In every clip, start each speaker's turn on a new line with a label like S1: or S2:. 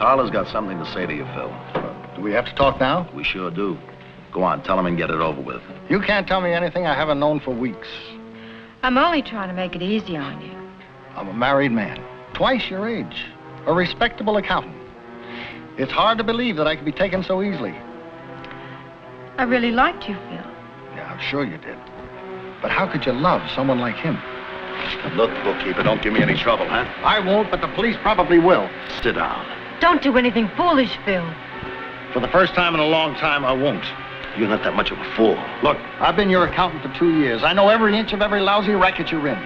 S1: Carla's got something to say to you, Phil.
S2: Do we have to talk now?
S1: We sure do. Go on, tell him and get it over with.
S2: You can't tell me anything I haven't known for weeks.
S3: I'm only trying to make it easy on you.
S2: I'm a married man, twice your age, a respectable accountant. It's hard to believe that I could be taken so easily.
S3: I really liked you, Phil.
S2: Yeah, I'm sure you did. But how could you love someone like him?
S1: Look, bookkeeper, don't give me any trouble, huh?
S2: I won't, but the police probably will.
S1: Sit down.
S3: Don't do anything foolish, Phil.
S2: For the first time in a long time, I won't.
S1: You're not that much of a fool.
S2: Look, I've been your accountant for 2 years. I know every inch of every lousy racket you're in.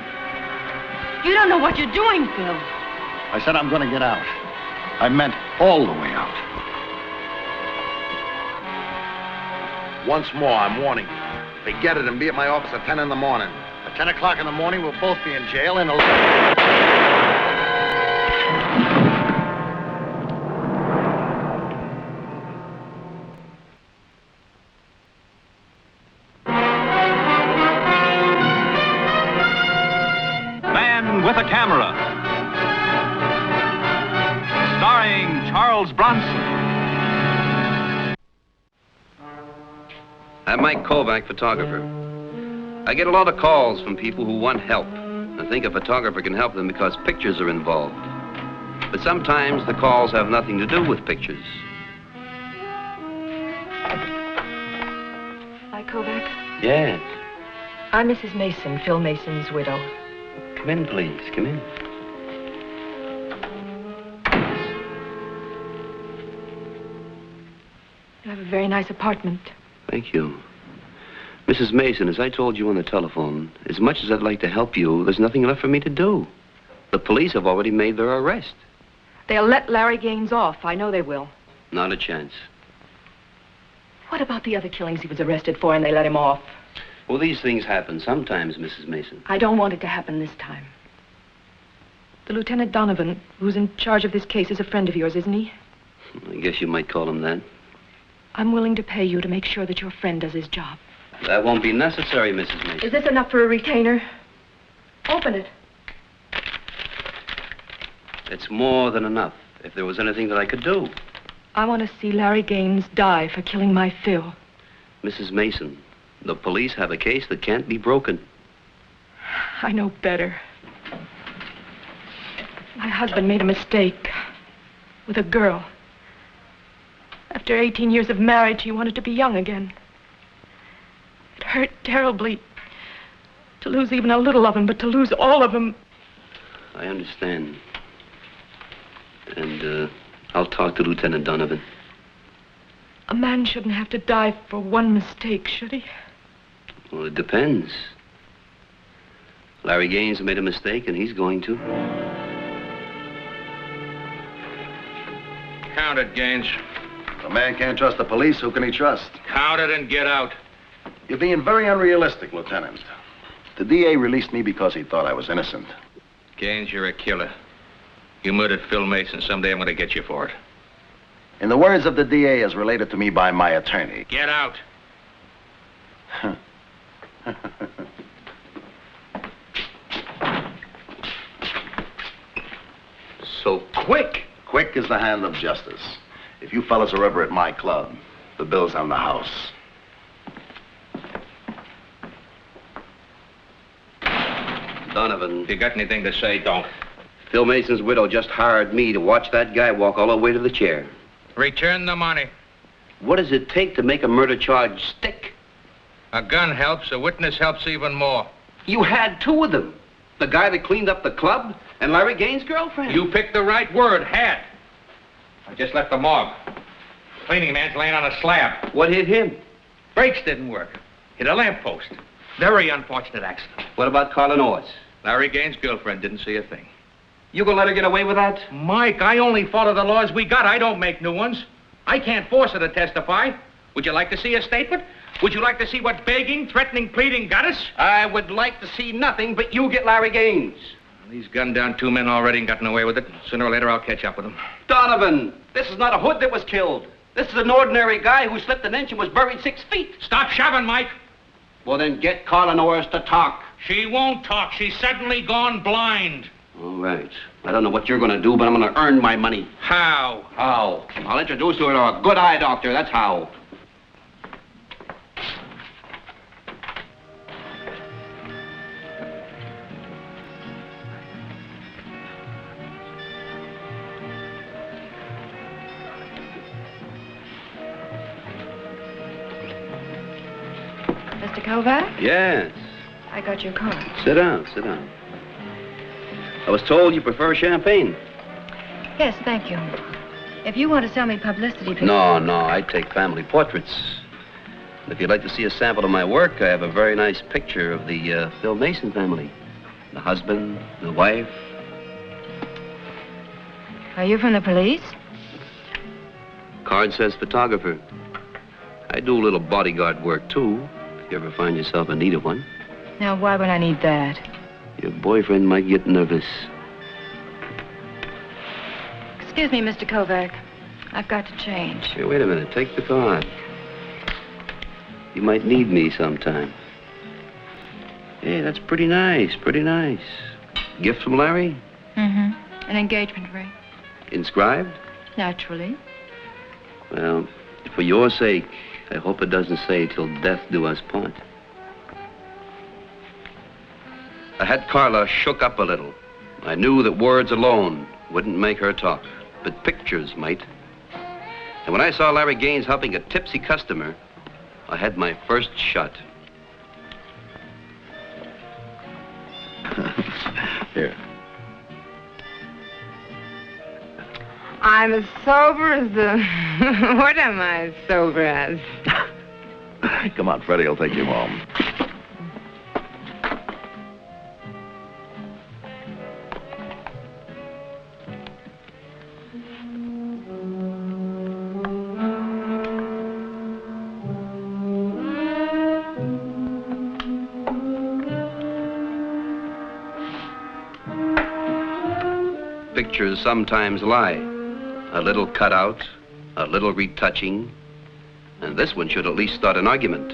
S3: You don't know what you're doing, Phil.
S2: I said I'm going to get out. I meant all the way out.
S1: Once more, I'm warning you. Forget it and be at my office at 10 in the morning.
S2: At 10 o'clock in the morning, we'll both be in jail in a...
S4: Man with a Camera, starring Charles Bronson.
S5: I'm Mike Kovac, photographer. I get a lot of calls from people who want help and think a photographer can help them because pictures are involved. But sometimes the calls have nothing to do with pictures.
S6: Hi, Kovac.
S5: Yes.
S6: I'm Mrs. Mason, Phil Mason's widow.
S5: Come in, please. Come in.
S6: You have a very nice apartment.
S5: Thank you. Mrs. Mason, as I told you on the telephone, as much as I'd like to help you, there's nothing left for me to do. The police have already made their arrest.
S6: They'll let Larry Gaines off. I know they will.
S5: Not a chance.
S6: What about the other killings he was arrested for and they let him off?
S5: Well, these things happen sometimes, Mrs. Mason.
S6: I don't want it to happen this time. The Lieutenant Donovan, who's in charge of this case, is a friend of yours, isn't he?
S5: I guess you might call him that.
S6: I'm willing to pay you to make sure that your friend does his job.
S5: That won't be necessary, Mrs. Mason.
S6: Is this enough for a retainer? Open it.
S5: It's more than enough. If there was anything that I could do.
S6: I want to see Larry Gaines die for killing my Phil.
S5: Mrs. Mason, the police have a case that can't be broken.
S6: I know better. My husband made a mistake with a girl. After 18 years of marriage, he wanted to be young again. It hurt terribly to lose even a little of him, but to lose all of him.
S5: I understand. And, I'll talk to Lieutenant Donovan.
S6: A man shouldn't have to die for one mistake, should he?
S5: Well, it depends. Larry Gaines made a mistake, and he's going to.
S7: Count it, Gaines.
S1: If a man can't trust the police, who can he trust?
S7: Count it and get out.
S1: You're being very unrealistic, Lieutenant. The DA released me because he thought I was innocent.
S7: Gaines, you're a killer. You murdered Phil Mason. Someday I'm going to get you for it.
S1: In the words of the DA, as related to me by my attorney.
S7: Get out.
S5: So quick.
S1: Quick is the hand of justice. If you fellas are ever at my club, the bill's on the house.
S5: Donovan.
S7: If you got anything to say, don't.
S5: Phil Mason's widow just hired me to watch that guy walk all the way to the chair.
S7: Return the money.
S5: What does it take to make a murder charge stick?
S7: A gun helps. A witness helps even more.
S5: You had two of them. The guy that cleaned up the club and Larry Gaines' girlfriend.
S7: You picked the right word, had. I just left the morgue. Cleaning man's laying on a slab.
S5: What hit him?
S7: Brakes didn't work. Hit a lamppost. Very unfortunate accident.
S5: What about Carla Norris?
S7: Larry Gaines' girlfriend didn't see a thing.
S5: You gonna let her get away with that?
S7: Mike, I only follow the laws we got. I don't make new ones. I can't force her to testify. Would you like to see a statement? Would you like to see what begging, threatening, pleading got us?
S5: I would like to see nothing but you get Larry Gaines.
S7: He's gunned down two men already and gotten away with it. Sooner or later, I'll catch up with him.
S5: Donovan, this is not a hood that was killed. This is an ordinary guy who slipped an inch and was buried 6 feet.
S7: Stop shoving, Mike.
S5: Well, then get Carla Norris to talk.
S7: She won't talk. She's suddenly gone blind.
S5: All right. I don't know what you're going to do, but I'm going to earn my money.
S7: How?
S5: How? I'll introduce you to a good eye doctor. That's how.
S3: Mr. Kovac,
S5: Yes.
S3: I got your card.
S5: Sit down, sit down. I was told you prefer champagne.
S3: Yes, thank you. If you want to sell me publicity, please.
S5: No, I take family portraits. And if you'd like to see a sample of my work, I have a very nice picture of the Phil Mason family. The husband, the wife.
S3: Are you from the police?
S5: Card says photographer. I do a little bodyguard work, too, if you ever find yourself in need of one.
S3: Now, why would I need that?
S5: Your boyfriend might get nervous.
S3: Excuse me, Mr. Kovac. I've got to change.
S5: Hey, wait a minute. Take the card. You might need me sometime. Hey, that's pretty nice, pretty nice. Gift from Larry?
S3: Mm-hmm. An engagement ring.
S5: Inscribed?
S3: Naturally.
S5: Well, for your sake, I hope it doesn't say till death do us part. I had Carla shook up a little. I knew that words alone wouldn't make her talk, but pictures might. And when I saw Larry Gaines helping a tipsy customer, I had my first shot.
S1: Here.
S8: I'm as sober as the... What am I as sober as?
S1: Come on, Freddie, I'll take you home.
S5: Pictures sometimes lie. A little cutout, a little retouching, and this one should at least start an argument.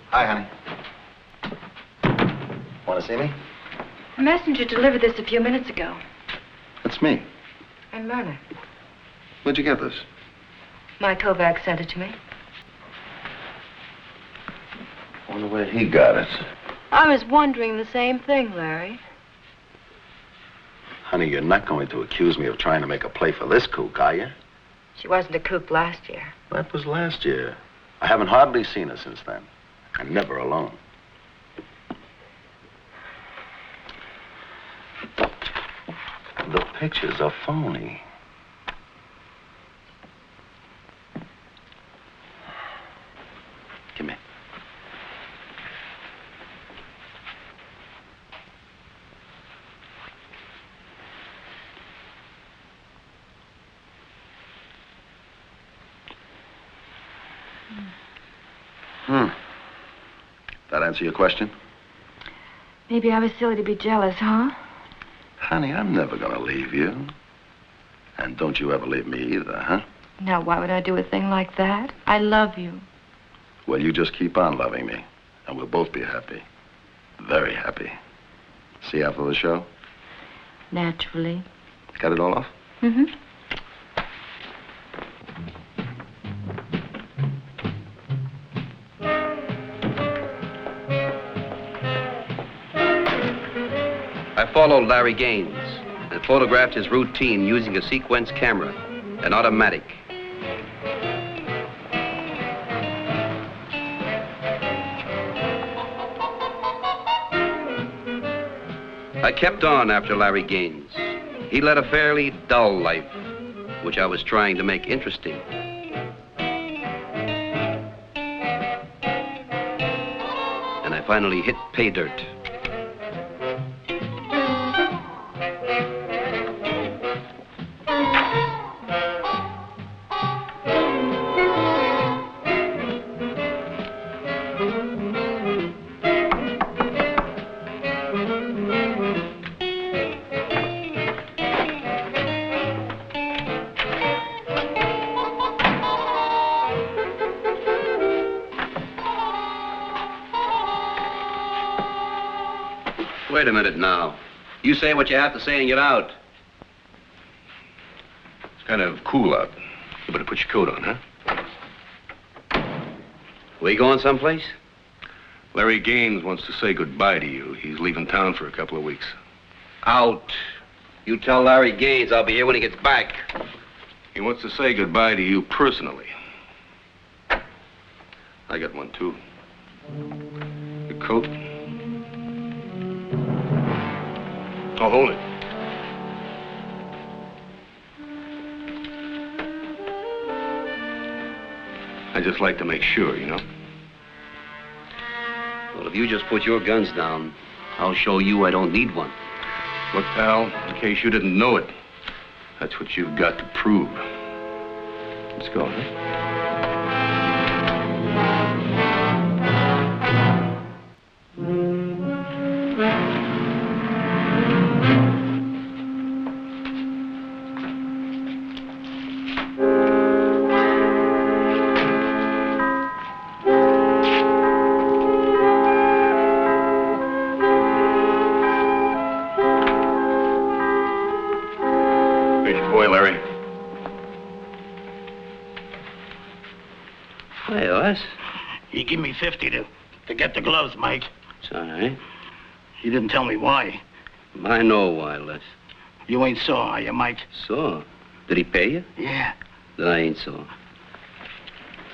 S1: Hi, honey. Want to see me?
S3: A messenger delivered this a few minutes ago.
S1: That's me.
S3: I'm Myrna.
S1: Where'd you get this?
S3: My Kovac sent it to me.
S1: I wonder where he got it.
S3: I was wondering the same thing, Larry.
S1: Honey, you're not going to accuse me of trying to make a play for this kook, are you?
S3: She wasn't a kook last year.
S1: That was last year. I haven't hardly seen her since then. And never alone. The pictures are phony. Give me. That answer your question?
S3: Maybe I was silly to be jealous, huh?
S1: Honey, I'm never gonna leave you. And don't you ever leave me either, huh?
S3: Now, why would I do a thing like that? I love you.
S1: Well, you just keep on loving me, and we'll both be happy. Very happy. See you after the show?
S3: Naturally.
S1: Got it all off?
S3: Mm-hmm.
S5: I followed Larry Gaines and photographed his routine using a sequence camera, an automatic. I kept on after Larry Gaines. He led a fairly dull life, which I was trying to make interesting. And I finally hit pay dirt. Wait a minute now. You say what you have to say and get out.
S1: It's kind of cool out. You better put your coat on, huh?
S5: We going someplace?
S1: Larry Gaines wants to say goodbye to you. He's leaving town for a couple of weeks.
S5: Out. You tell Larry Gaines I'll be here when he gets back.
S1: He wants to say goodbye to you personally. I got one, too. The coat. Oh, hold it. I just like to make sure, you know?
S5: Well, if you just put your guns down, I'll show you I don't need one.
S1: Look, pal, in case you didn't know it, that's what you've got to prove. Let's go, huh? Here's your boy, Larry.
S5: Hey, Les.
S2: He gave me 50 to get the gloves, Mike.
S5: It's all right.
S2: He didn't tell me why.
S5: I know why, Les.
S2: You ain't sore, are you, Mike?
S5: So, did he pay you?
S2: Yeah.
S5: Then I ain't so.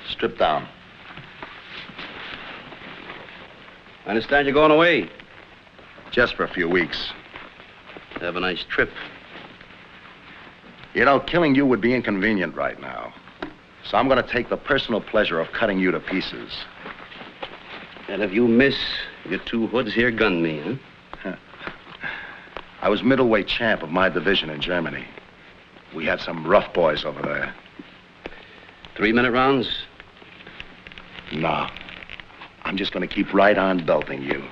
S1: Strip down.
S5: I understand you're going away.
S1: Just for a few weeks.
S5: Have a nice trip.
S1: You know, killing you would be inconvenient right now. So I'm going to take the personal pleasure of cutting you to pieces.
S5: And if you miss, your two hoods here gun me, huh?
S1: I was middleweight champ of my division in Germany. We had some rough boys over there.
S5: 3-minute rounds?
S1: No. I'm just going to keep right on belting you.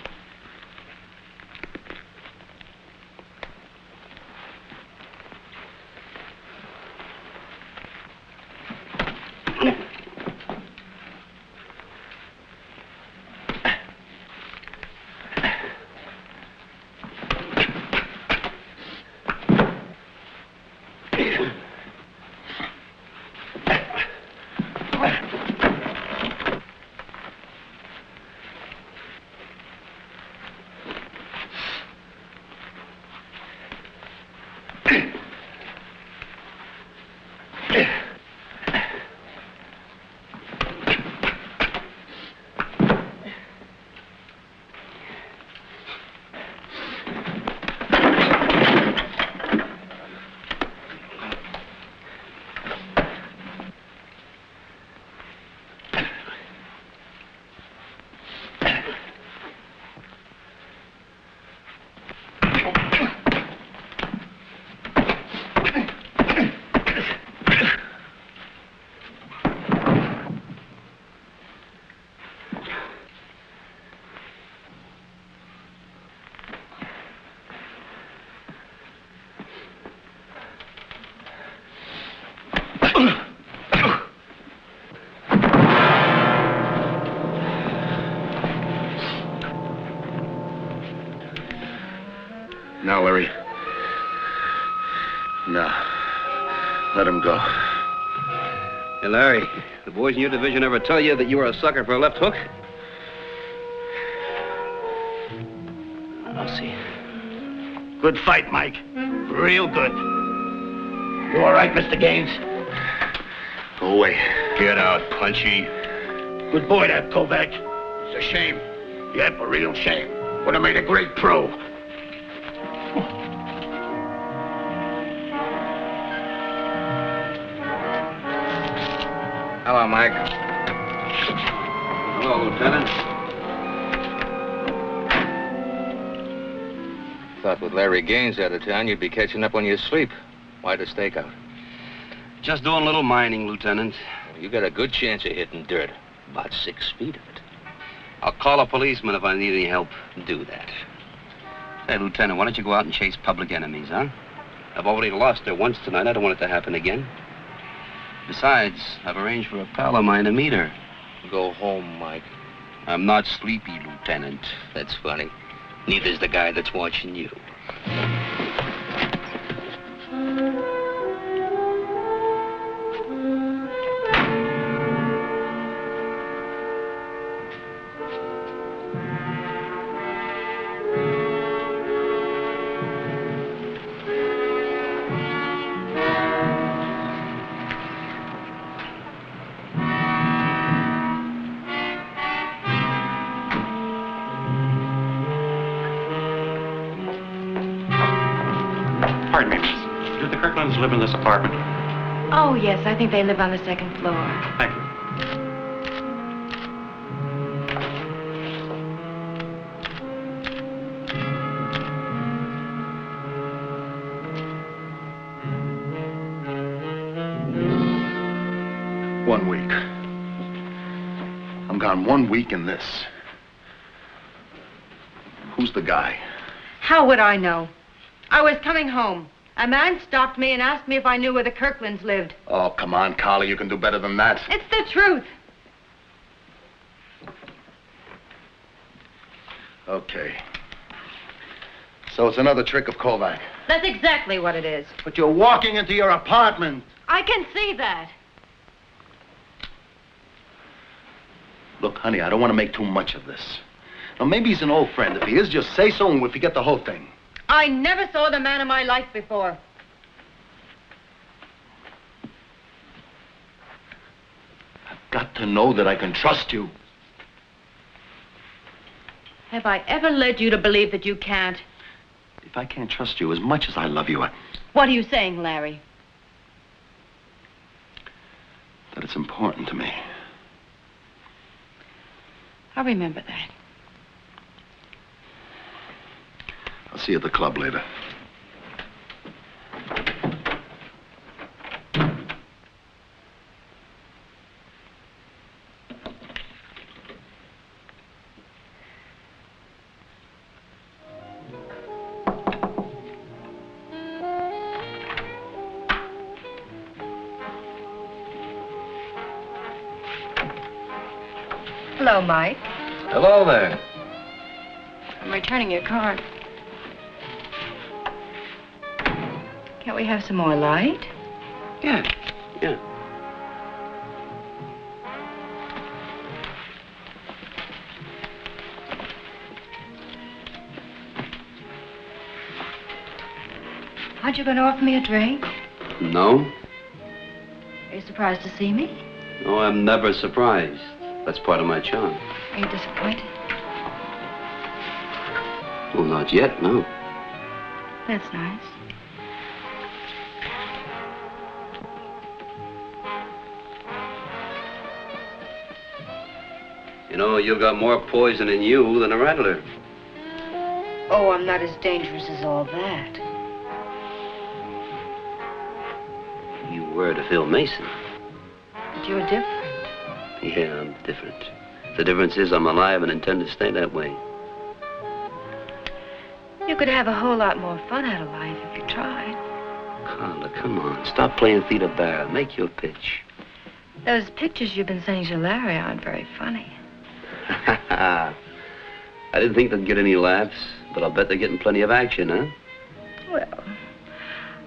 S1: Now, Larry. No. Let him go.
S5: Hey, Larry, the boys in your division ever tell you that you were a sucker for a left hook? I'll see.
S2: Good fight, Mike. Real good. You all right, Mr. Gaines?
S1: Go away. Get out, Punchy.
S2: Good boy, that Kovac. It's a shame. Yep, a real shame. Would have made a great pro.
S7: Hello, Mike.
S5: Hello, Lieutenant.
S7: Thought with Larry Gaines out of town, you'd be catching up on your sleep. Why the stakeout?
S5: Just doing a little mining, Lieutenant.
S7: You got a good chance of hitting dirt. About 6 feet of it.
S5: I'll call a policeman if I need any help.
S7: Do that.
S5: Hey, Lieutenant, why don't you go out and chase public enemies, huh? I've already lost her once tonight. I don't want it to happen again. Besides, I've arranged for a pal of mine to meet her.
S7: Go home, Mike.
S5: I'm not sleepy, Lieutenant.
S7: That's funny.
S5: Neither's the guy that's watching you.
S9: Pardon me, miss. Do the Kirklands live in this apartment?
S3: Oh, yes, I think they live on the second floor.
S9: Thank you.
S1: One week. I'm gone 1 week in this. Who's the guy?
S3: How would I know? I was coming home. A man stopped me and asked me if I knew where the Kirklands lived.
S1: Oh, come on, Carla. You can do better than that.
S3: It's the truth.
S1: Okay. So it's another trick of Kovac.
S3: That's exactly what it is.
S2: But you're walking into your apartment.
S3: I can see that.
S1: Look, honey, I don't want to make too much of this. Now, maybe he's an old friend. If he is, just say so and we'll forget the whole thing.
S3: I never saw the man in my life before.
S1: I've got to know that I can trust you.
S3: Have I ever led you to believe that you can't?
S1: If I can't trust you as much as I love you,
S3: What are you saying, Larry?
S1: that it's important to me.
S3: I'll remember that.
S1: I'll see you at the club later.
S3: Hello, Mike.
S5: Hello there.
S3: I'm returning your card. Can't we have some more light?
S5: Yeah.
S3: Aren't you going to offer me a drink?
S5: No?
S3: Are you surprised to see me?
S5: No, I'm never surprised. That's part of my charm.
S3: Are you disappointed?
S5: Well, not yet, no.
S3: That's nice.
S5: You know, you've got more poison in you than a rattler.
S3: Oh, I'm not as dangerous as all that.
S5: You were to Phil Mason.
S3: But you're different.
S5: Yeah, I'm different. The difference is I'm alive and intend to stay that way.
S3: You could have a whole lot more fun out of life if you tried.
S5: Carla, come on. Stop playing Theta Bar. Make your pitch.
S3: Those pictures you've been sending to Larry aren't very funny.
S5: I didn't think they'd get any laughs, but I'll bet they're getting plenty of action, huh?
S3: Well,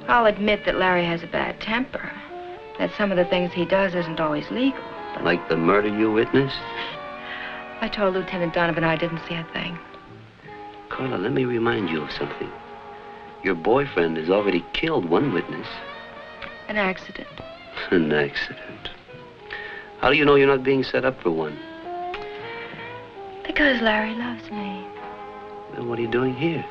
S3: I'll admit that Larry has a bad temper. That some of the things he does isn't always legal.
S5: Like the murder you witnessed?
S3: I told Lieutenant Donovan I didn't see a thing.
S5: Carla, let me remind you of something. Your boyfriend has already killed one witness.
S3: An accident.
S5: An accident. How do you know you're not being set up for one?
S3: Because Larry loves me.
S5: Then what are you doing here?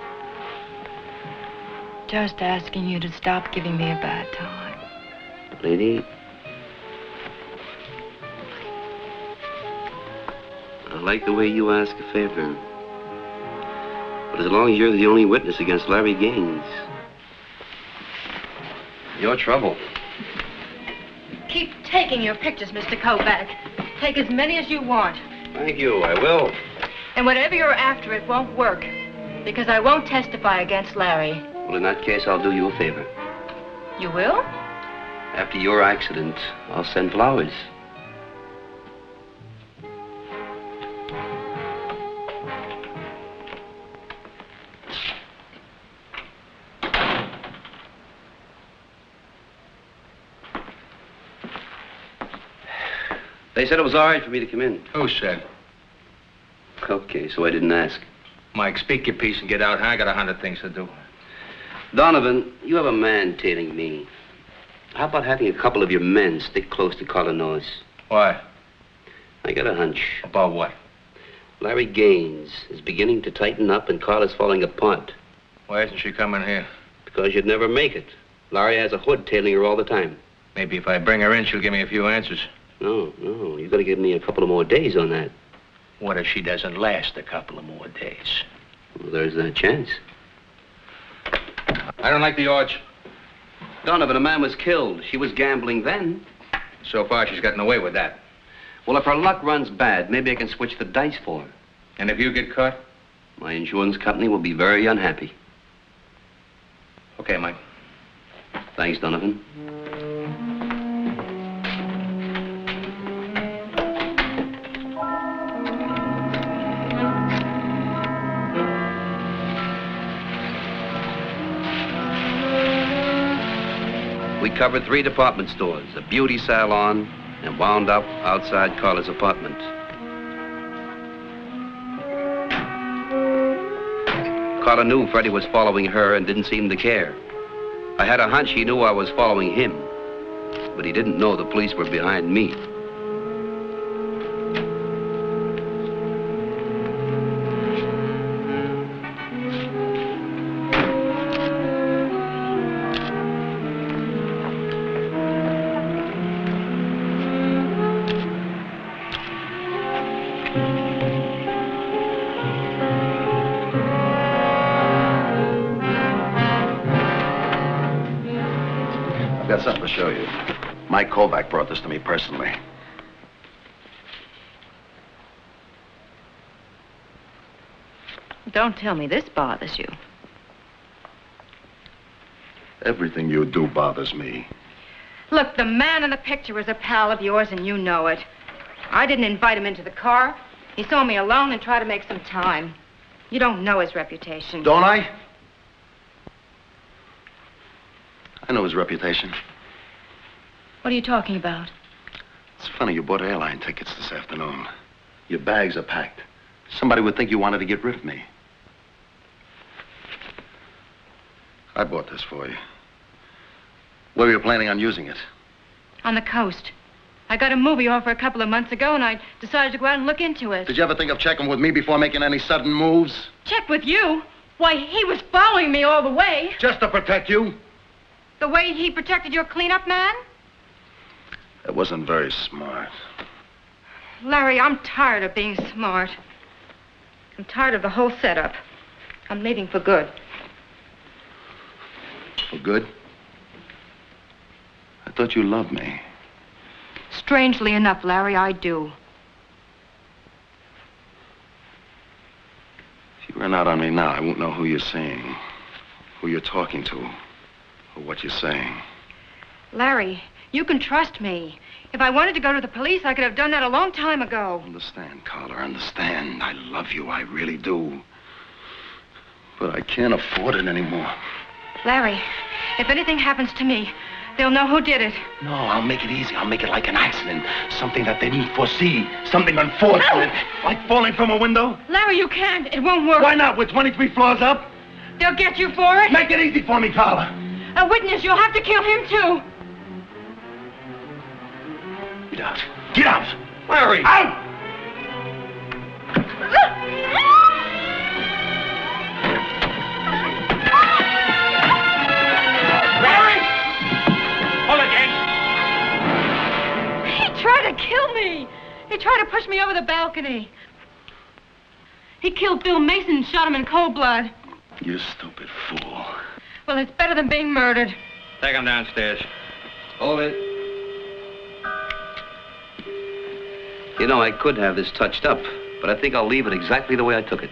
S3: Just asking you to stop giving me a bad time.
S5: Lady, I like the way you ask a favor. But as long as you're the only witness against Larry Gaines, you're trouble.
S3: Keep taking your pictures, Mr. Kovac. Take as many as you want.
S5: Thank you, I will.
S3: And whatever you're after, it won't work. Because I won't testify against Larry.
S5: Well, in that case, I'll do you a favor.
S3: You will?
S5: After your accident, I'll send flowers. They said it was all right for me to come in.
S7: Who said?
S5: Okay, so I didn't ask.
S7: Mike, speak your piece and get out. I got 100 things to do.
S5: Donovan, you have a man tailing me. How about having a couple of your men stick close to Carla Noyes?
S7: Why?
S5: I got a hunch.
S7: About what?
S5: Larry Gaines is beginning to tighten up and Carla's falling apart.
S7: Why isn't she coming here?
S5: Because you'd never make it. Larry has a hood tailing her all the time.
S7: Maybe if I bring her in, she'll give me a few answers.
S5: No, you gotta give me a couple of more days on that.
S7: What if she doesn't last a couple of more days?
S5: Well, there's that chance.
S7: I don't like the odds.
S5: Donovan, a man was killed. She was gambling then.
S7: So far, she's gotten away with that.
S5: Well, if her luck runs bad, maybe I can switch the dice for her.
S7: And if you get caught?
S5: My insurance company will be very unhappy.
S7: Okay, Mike.
S5: Thanks, Donovan. We covered 3 department stores, a beauty salon, and wound up outside Carla's apartment. Carla knew Freddie was following her and didn't seem to care. I had a hunch he knew I was following him, but he didn't know the police were behind me.
S2: I've got something to show you. Mike Kovac brought this to me personally.
S3: Don't tell me this bothers you.
S2: Everything you do bothers me.
S3: Look, the man in the picture is a pal of yours, and you know it. I didn't invite him into the car. He saw me alone and tried to make some time. You don't know his reputation.
S2: Don't I? I know his reputation.
S3: What are you talking about?
S2: It's funny, you bought airline tickets this afternoon. Your bags are packed. Somebody would think you wanted to get rid of me. I bought this for you. Where were you planning on using it?
S3: On the coast. I got a movie offer a couple of months ago, and I decided to go out and look into it.
S2: Did you ever think of checking with me before making any sudden moves?
S3: Check with you? Why, he was following me all the way.
S2: Just to protect you?
S3: The way he protected your cleanup man?
S2: It wasn't very smart.
S3: Larry, I'm tired of being smart. I'm tired of the whole setup. I'm leaving for good.
S2: For good? I thought you loved me.
S3: Strangely enough, Larry, I do.
S2: If you run out on me now, I won't know who you're seeing, who you're talking to, or what you're saying.
S3: Larry, you can trust me. If I wanted to go to the police, I could have done that a long time ago.
S2: Understand, Carla, understand. I love you, I really do. But I can't afford it anymore.
S3: Larry, if anything happens to me, they'll know who did it.
S2: No, I'll make it easy. I'll make it like an accident. Something that they didn't foresee. Something unfortunate. Like falling from a window.
S3: Larry, you can't. It won't work.
S2: Why not? We're 23 floors up.
S3: They'll get you for it.
S2: Make it easy for me, Carla.
S3: A witness, you'll have to kill him, too.
S2: Get out. Get out.
S7: Larry!
S2: Out!
S7: Larry! Pull again.
S3: He tried to kill me. He tried to push me over the balcony. He killed Bill Mason and shot him in cold blood.
S2: You stupid fool.
S3: Well, it's better than being murdered.
S7: Take him downstairs.
S5: Hold it. You know, I could have this touched up, but I think I'll leave it exactly the way I took it.